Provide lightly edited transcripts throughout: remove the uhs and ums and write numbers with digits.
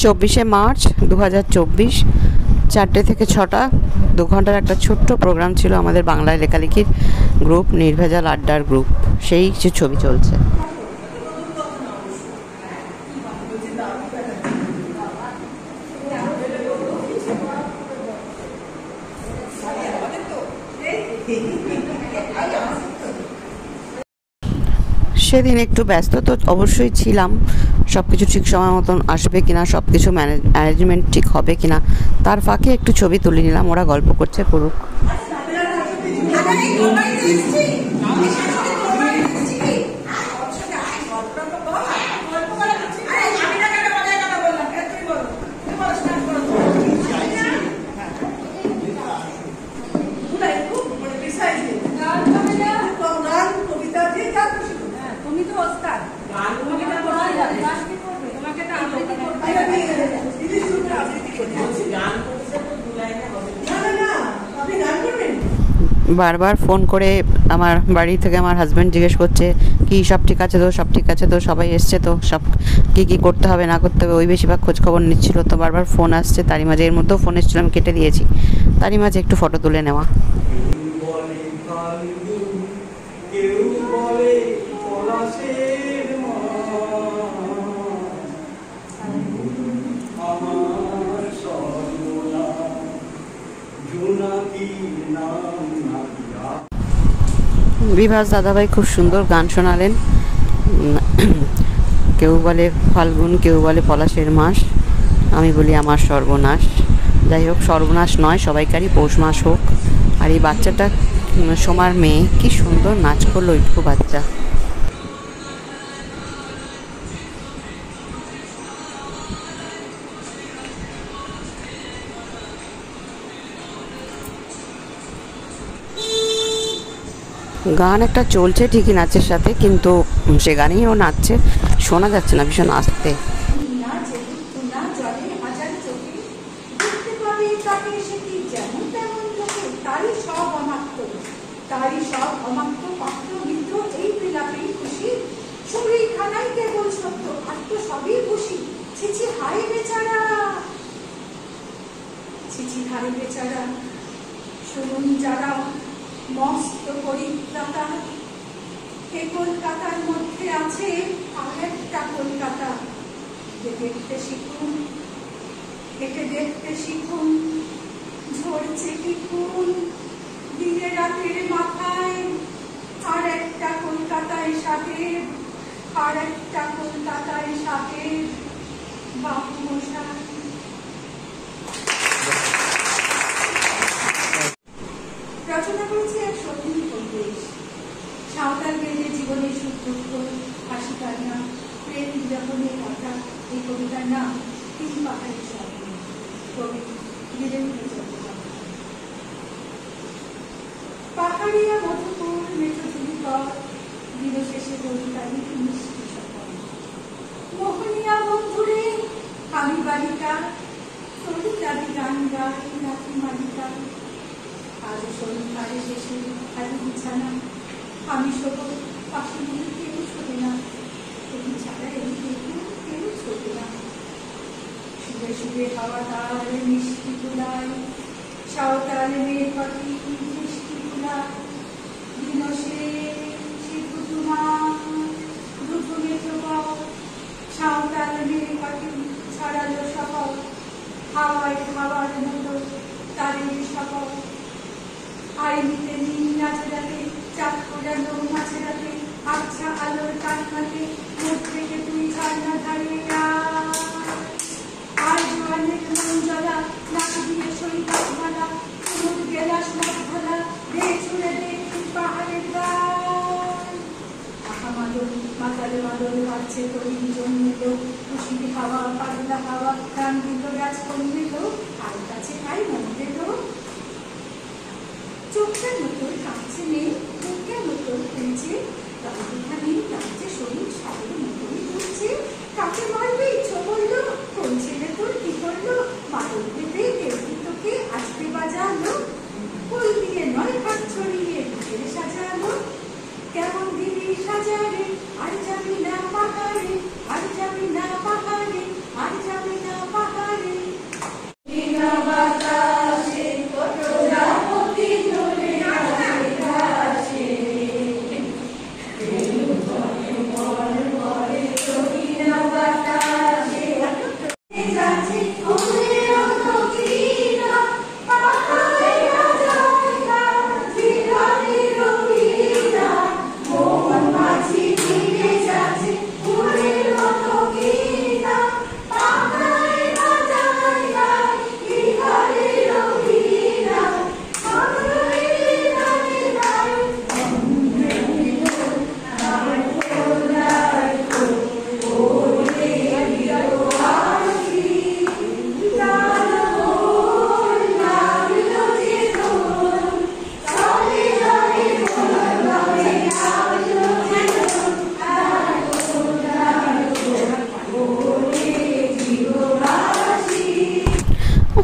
24 March 2024, 4টে থেকে 6টা 2 ঘন্টার একটা ছোট্ট প্রোগ্রাম ছিল আমাদের বাংলায় লেখালেখির গ্রুপ নির্ভেজাল আড্ডার গ্রুপ, সেই কিছু ছবি চলছে। সেদিন একটু ব্যস্ত তো অবশ্যই ছিলাম, সব কিছু ঠিক সময় মতন আসবে কিনা, সব কিছু ম্যানেজমেন্ট ঠিক হবে কিনা, তার ফাঁকে একটু ছবি তুলে নিলাম। ওরা গল্প করছে পুরো। বারবার ফোন করে আমার বাড়ি থেকে আমার হাজব্যান্ড জিজ্ঞেস করছে কি সব ঠিক আছে তো, সব ঠিক আছে তো, সবাই এসছে তো, সব কি করতে হবে না করতে হবে, ওই বেশিরভাগ খোঁজ খবর নিচ্ছিল। তো বারবার ফোন আসছে, তারই মাঝে এর মধ্যেও ফোন এসেছিল, আমি কেটে দিয়েছি। তারই মাঝে একটু ফটো তুলে নেওয়া। বিভাস দাদাভাই খুব সুন্দর গান শোনালেন। কেউ বলে ফাল্গুন, কেউ বলে পলাশের মাস, আমি বলি আমার সর্বনাশ। যাই হোক, সর্বনাশ নয়, সবাইকারই পৌষ মাস হোক। আর এই বাচ্চাটা সোমার মেয়ে কি সুন্দর নাচ করলো, একটু বাচ্চা। গান একটা চলছে ঠিকই নাচের সাথে, কিন্তু সে গানেই ও নাচছে, শোনা যাচ্ছে না, ভীষণ আস্তে। যারা মস্ত পরিত্রাতা, এ কলকাতার মধ্যে আছে আরেকটা কলকাতা। দেখতে শিখুন, হেঁটে দেখতে শিখুন, ঝরছে কি ফুল দিনে রাতের মাথায়। আর একটা কলকাতায় সাহেব, আর একটা কলকাতায় সাহেব বাবু মশাই। রচনা করেছে এক সঙ্গী পরিবেশ, সাঁওতাল মেয়েদের জীবনের সুখ দুঃখ, হাসি কান্না, প্রেম বিজ্ঞাপনের কথা। এই কবিতার নাম তিন পাহাড়ের স্বপ্ন, কবি বীরেন্দ্র চট্টোপাধ্যায়। পাহাড়িয়া মধুপুর মেঠোঝুলি পথ, দিন শেষে কবিতারই মিষ্টি সফল। মোহনিয়া বন্ধুরে আমি বালিকা, কবিতারি গান গাই রাখি মালিকা। আজ সন্ধ্যারে শেষে খালি বিছানা, আমি শোব পাশে নিয়ে কেউ শোবে না, তুমি ছাড়া এই কেউ শোবে না। শুয়ে শুয়ে হাওয়া তার মিষ্টি তুলায়, সাঁওতাল মেয়ে পাখি মিষ্টি তুলায়। দিন সে পুতুমা দুপুরে প্রবল, সাঁওতাল মেয়ে পাখি ছাড়ালো সকল। হাওয়ায় হাওয়ার মতো তারের সকল, আইনিতে নীল নাচেরাতে, চাঁদ ফোটানো মাছেরাতে, আচ্ছা আলোর কান্নাতে মুখ থেকে তুই ঝর্ণা ধারে। আর জোয়ানের মন জ্বলা, নাক দিয়ে সৈকত মালা, কুমুদ গেলাস মত ভোলা, দে ছুড়ে দে পাহাড়ের গান। আহা মাদল মাতালে মাদল বাজছে তরি জন্মিল, খুশির হাওয়া পাগলা হাওয়া, প্রাণ দিল গাছ কমলিল, আর কাছে খাই মন দিল। চোখটার মতো কাঁদছে নেই, মুখটার মতো খুলছে, গাড়িখানি কাঁদছে শরীর সাগর মতোই ঘুরছে। কাকে মারবে ইচ্ছা করলো, কোন ছেলে তোর কি করলো, মাদল পেতে কেউ তোকে আসতে বাজালো। ফুল দিয়ে নয় হাত ছড়িয়ে বুকের সাজালো, কেমন দিবি সাজারে আর যাবি না পাহাড়ে, আর যাবি না পাহাড়ে, আর যাবি না পাহাড়ে।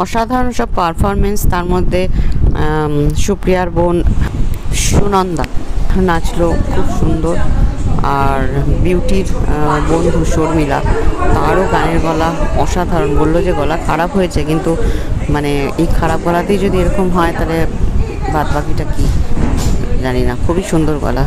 অসাধারণ সব পারফরমেন্স। তার মধ্যে সুপ্রিয়ার বোন সুনন্দা নাচলো খুব সুন্দর, আর বিউটির বন্ধু শর্মিলা, তারও গানের গলা অসাধারণ। বললো যে গলা খারাপ হয়েছে, কিন্তু মানে এই খারাপ গলাতেই যদি এরকম হয় তাহলে বাদ বাকিটা কি জানি না, খুবই সুন্দর গলা।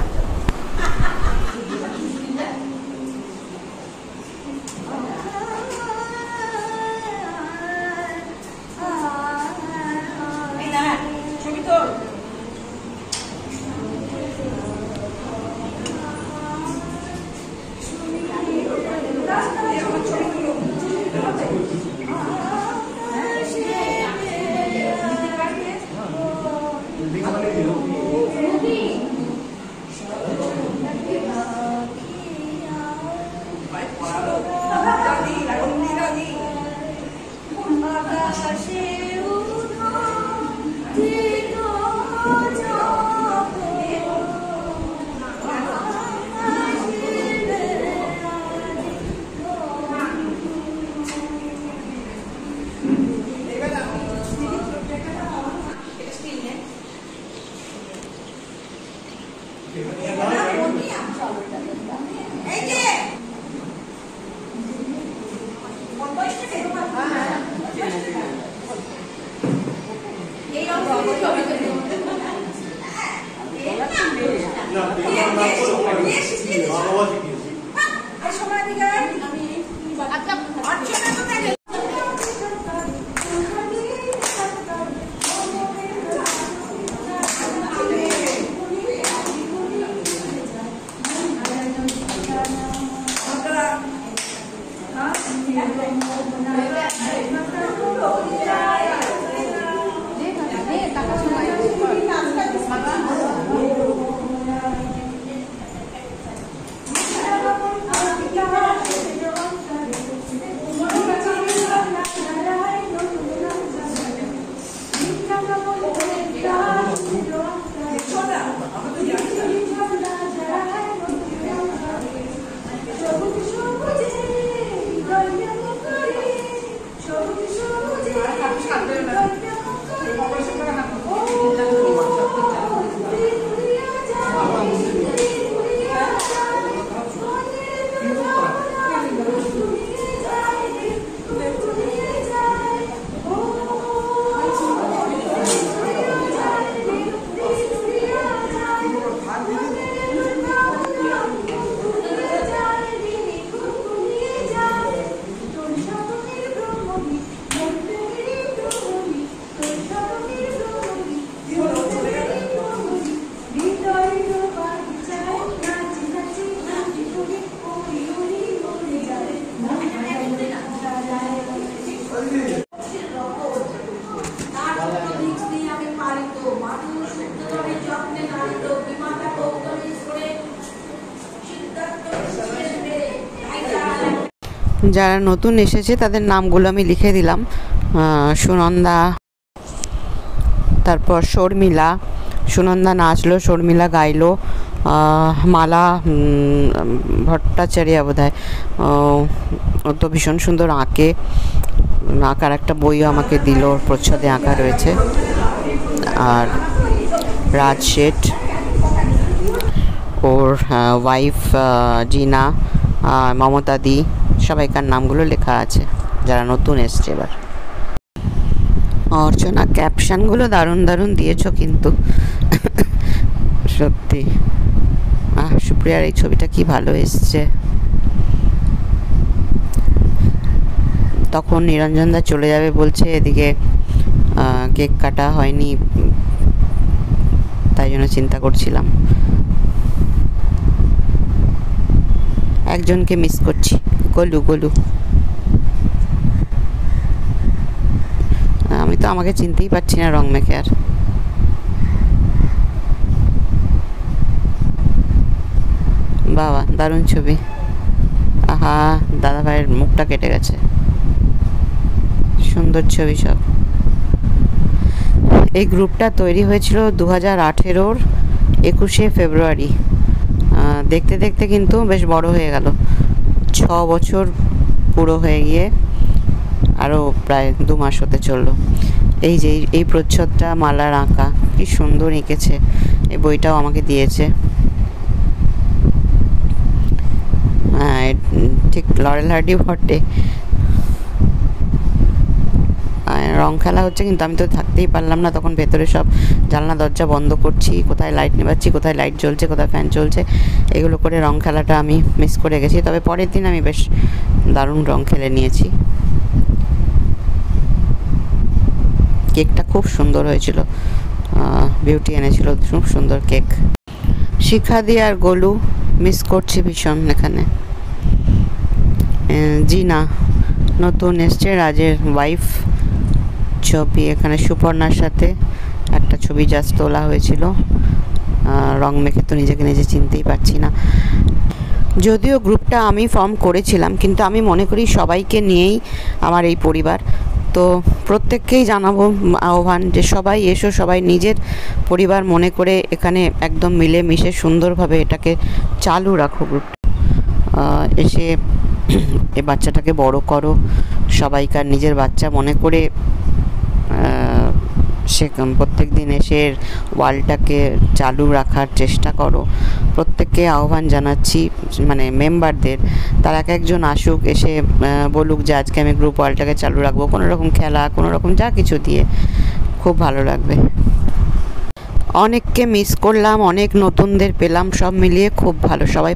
যারা নতুন এসেছে তাদের নামগুলো আমি লিখে দিলাম। সুনন্দা, তারপর শর্মিলা, সুনন্দা নাচলো, শর্মিলা গাইলো, মালা ভট্টাচার্য বোধহয়, ও তো ভীষণ সুন্দর আঁকে, আঁকার একটা বইও আমাকে দিল, প্রচ্ছদে আঁকা রয়েছে। আর রাজ শেঠ, ওর ওয়াইফ জিনা, মমতা দি, সবাইকার নামগুলো লেখা আছে যারা নতুন এসছে এবার। অর্চনা, ক্যাপশনগুলো দারুণ দারুণ দিয়েছো কিন্তু সত্যি। সুপ্রিয়ার এই ছবিটা কি ভালো এসছে। তখন নিরঞ্জনদা চলে যাবে বলছে, এদিকে কেক কাটা হয়নি, তাই জন্য চিন্তা করছিলাম। একজনকে মিস করছি, গোলু। গোলু আমি তো আমাকে চিনতেই পারছি না রং মেখে। আর বাবা দারুণ ছবি। আহা, দাদা ভাইয়ের মুখটা কেটে গেছে। সুন্দর ছবি সব। এই গ্রুপটা তৈরি হয়েছিল 2018-র 21শে ফেব্রুয়ারি। দেখতে দেখতে কিন্তু বেশ বড় হয়ে গেল, 6 বছর পুরো হয়ে গিয়ে আরও প্রায় 2 মাস হতে চললো। এই যে এই প্রচ্ছদটা মালার আঁকা, কি সুন্দর এঁকেছে। এই বইটাও আমাকে দিয়েছে। হ্যাঁ, ঠিক লরেল হার্ডি বটে। রং খেলা হচ্ছে, কিন্তু আমি তো থাকতেই পারলাম না, তখন ভেতরে সব জানলা দরজা বন্ধ করছি, কোথায় লাইট নেবাচ্ছি, কোথায় লাইট জ্বলছে, কোথায় ফ্যান চলছে, এগুলো করে রং খেলাটা আমি মিস করে গেছি। তবে পরের দিন আমি বেশ দারুণ রং খেলে নিয়েছি। কেকটা খুব সুন্দর হয়েছিল, বিউটি এনেছিল খুব সুন্দর কেক। শিখাদি আর গোলু মিস করছি ভীষণ এখানে। জিনা নতুন এসছে, রাজের ওয়াইফ। ছবি এখানে সুপর্ণার সাথে একটা ছবি জাস্ট তোলা হয়েছিল। রং মেখে তো নিজেকে নিজে চিনতেই পারছি না। যদিও গ্রুপটা আমি ফর্ম করেছিলাম, কিন্তু আমি মনে করি সবাইকে নিয়েই আমার এই পরিবার। তো প্রত্যেককেই জানাবো আহ্বান যে সবাই এসো, সবাই নিজের পরিবার মনে করে এখানে একদম মিলে মিশে সুন্দরভাবে এটাকে চালু রাখো গ্রুপটা। এসে এ বাচ্চাটাকে বড় করো, সবাইকার নিজের বাচ্চা মনে করে সে প্রত্যেক দিন এসে ওয়ালটাকে চালু রাখার চেষ্টা করো। প্রত্যেককে আহ্বান জানাচ্ছি, মানে মেম্বারদের, তারা এক একজন আসুক, এসে বলুক যে আজকে আমি গ্রুপ ওয়ালটাকে চালু রাখবো, কোনো রকম খেলা, কোনো রকম যা কিছু দিয়ে, খুব ভালো লাগবে। অনেককে মিস করলাম, অনেক নতুনদের পেলাম, সব মিলিয়ে খুব ভালো। সবাই